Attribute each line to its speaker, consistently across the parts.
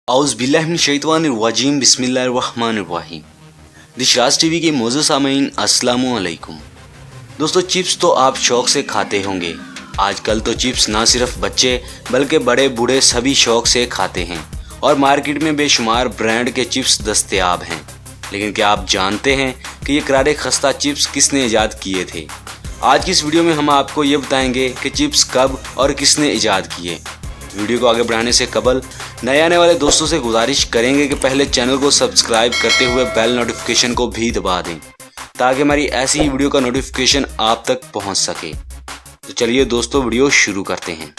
Speaker 1: औज़ बिल्लाहि मिनश शैतानिर रजीम बिस्मिल्लाहिर रहमानिर रहीम। दिशराज टीवी के मौजूद सामीन अस्सलामु अलैकुम। दोस्तों, चिप्स तो आप शौक से खाते होंगे। आजकल तो चिप्स ना सिर्फ बच्चे बल्कि बड़े बूढ़े सभी शौक से खाते हैं और मार्केट में बेशुमार ब्रांड के चिप्स दस्तयाब हैं। लेकिन क्या आप जानते हैं कि ये करारे खस्ता चिप्स किसने ईजाद किए थे? आज की इस वीडियो में हम आपको ये बताएंगे कि चिप्स कब और किसने ईजाद किए। वीडियो को आगे बढ़ाने से कबल नए आने वाले दोस्तों से गुजारिश करेंगे कि पहले चैनल को सब्सक्राइब करते हुए बेल नोटिफिकेशन को भी दबा दें ताकि हमारी ऐसी ही वीडियो का नोटिफिकेशन आप तक पहुंच सके। तो चलिए दोस्तों, वीडियो शुरू करते हैं।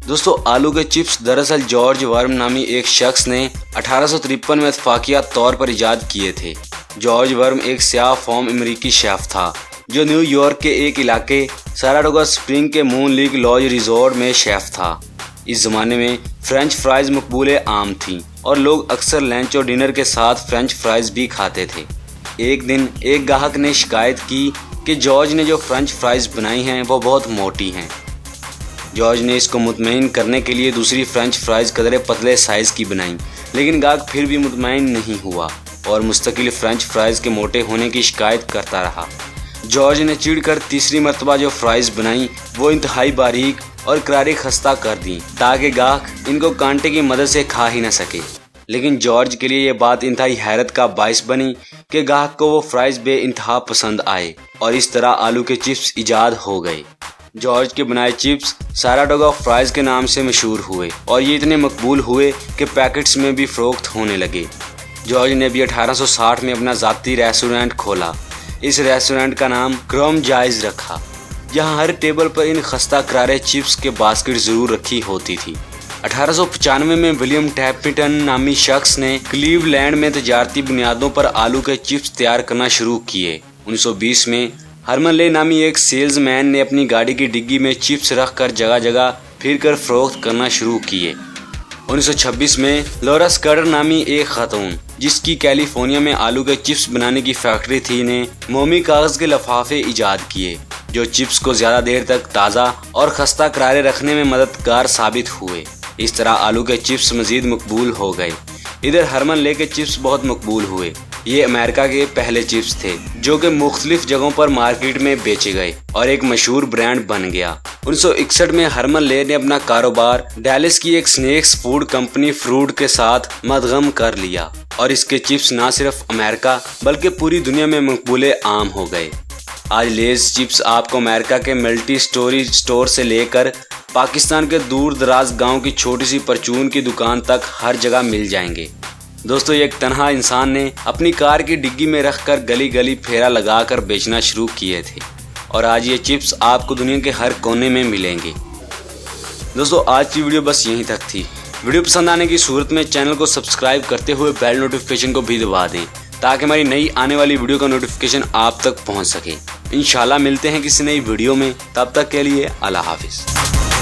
Speaker 1: दोस्तों, आलू के चिप्स दरअसल जॉर्ज वर्म नामी एक शख्स ने 1853 में इत्तफाकिया तौर पर ईजाद किए थे। जॉर्ज वर्म एक स्याह फॉर्म अमेरिकी शेफ था जो न्यूयॉर्क के एक इलाके साराटोगा स्प्रिंग के मून लीग लॉज रिजॉर्ट में शेफ था। इस ज़माने में फ्रेंच फ्राइज़ मकबूले आम थीं और लोग अक्सर लंच और डिनर के साथ फ्रेंच फ्राइज़ भी खाते थे। एक दिन एक गाहक ने शिकायत की कि जॉर्ज ने जो फ्रेंच फ्राइज़ बनाई हैं वो बहुत मोटी हैं। जॉर्ज ने इसको मुतमईन करने के लिए दूसरी फ्रेंच फ्राइज़ कदरे पतले साइज़ की बनाई, लेकिन गाहक फिर भी मुतमईन नहीं हुआ और मुस्तकिल फ्रेंच फ्राइज़ के मोटे होने की शिकायत करता रहा। जॉर्ज ने चिढ़कर तीसरी मरतबा जो फ्राइज़ बनाई वो इंतहाई बारीक और करारी खस्ता कर दी ताकि गाहक इनको कांटे की मदद से खा ही न सके। लेकिन जॉर्ज के लिए ये बात इंतहाई हैरत का बाइस बनी कि गाहक को वो फ्राइज़ बेइंतहा पसंद आए और इस तरह आलू के चिप्स ईजाद हो गए। जॉर्ज के बनाए चिप्स साराटोगा फ्राइज़ के नाम से मशहूर हुए और ये इतने मकबूल हुए कि पैकेट्स में भी फ़रोख्त होने लगे। जॉर्ज ने भी 1860 में अपना ज़ाती रेस्टोरेंट खोला। इस रेस्टोरेंट का नाम क्रोम जाइज रखा, जहां हर टेबल पर इन खस्ता करारे चिप्स के बास्केट ज़रूर रखी होती थी। 1895 में विलियम टैपिटन नामी शख्स ने क्लीवलैंड में तजारती बुनियादों पर आलू के चिप्स तैयार करना शुरू किए। 1920 में हरमन ले नामी एक सेल्समैन ने अपनी गाड़ी की डिग्गी में चिप्स रखकर जगह जगह फिर कर फ़रोख्त करना शुरू किए। 1926 में लॉरा स्कटर नामी एक खातून जिसकी कैलिफोर्निया में आलू के चिप्स बनाने की फैक्ट्री थी ने मोमी कागज़ के लिफाफे ईजाद किए जो चिप्स को ज़्यादा देर तक ताज़ा और खस्ता करारे रखने में मददगार साबित हुए। इस तरह आलू के चिप्स मज़ीद मकबूल हो गए। इधर हरमन ले के चिप्स बहुत मकबूल हुए। ये अमेरिका के पहले चिप्स थे जो कि मुख्तलिफ जगहों पर मार्केट में बेचे गए और एक मशहूर ब्रांड बन गया। 1961 में हरमन ले ने अपना कारोबार डैलिस की एक स्नैक्स फूड कंपनी फ्रूट के साथ मदगम कर लिया और इसके चिप्स ना सिर्फ अमेरिका बल्कि पूरी दुनिया में मकबूले आम हो गए। आज लेज चिप्स आपको अमेरिका के मल्टी स्टोरी स्टोर से लेकर पाकिस्तान के दूर दराज गांव की छोटी सी परचून की दुकान तक हर जगह मिल जाएंगे। दोस्तों, एक तनहा इंसान ने अपनी कार की डिग्गी में रखकर गली गली फेरा लगाकर बेचना शुरू किए थे और आज ये चिप्स आपको दुनिया के हर कोने में मिलेंगे। दोस्तों, आज की वीडियो बस यहीं तक थी। वीडियो पसंद आने की सूरत में चैनल को सब्सक्राइब करते हुए बेल नोटिफिकेशन को भी दबा दें ताकि हमारी नई आने वाली वीडियो का नोटिफिकेशन आप तक पहुंच सके। इंशाल्लाह मिलते हैं किसी नई वीडियो में, तब तक के लिए अल्लाह हाफिज़।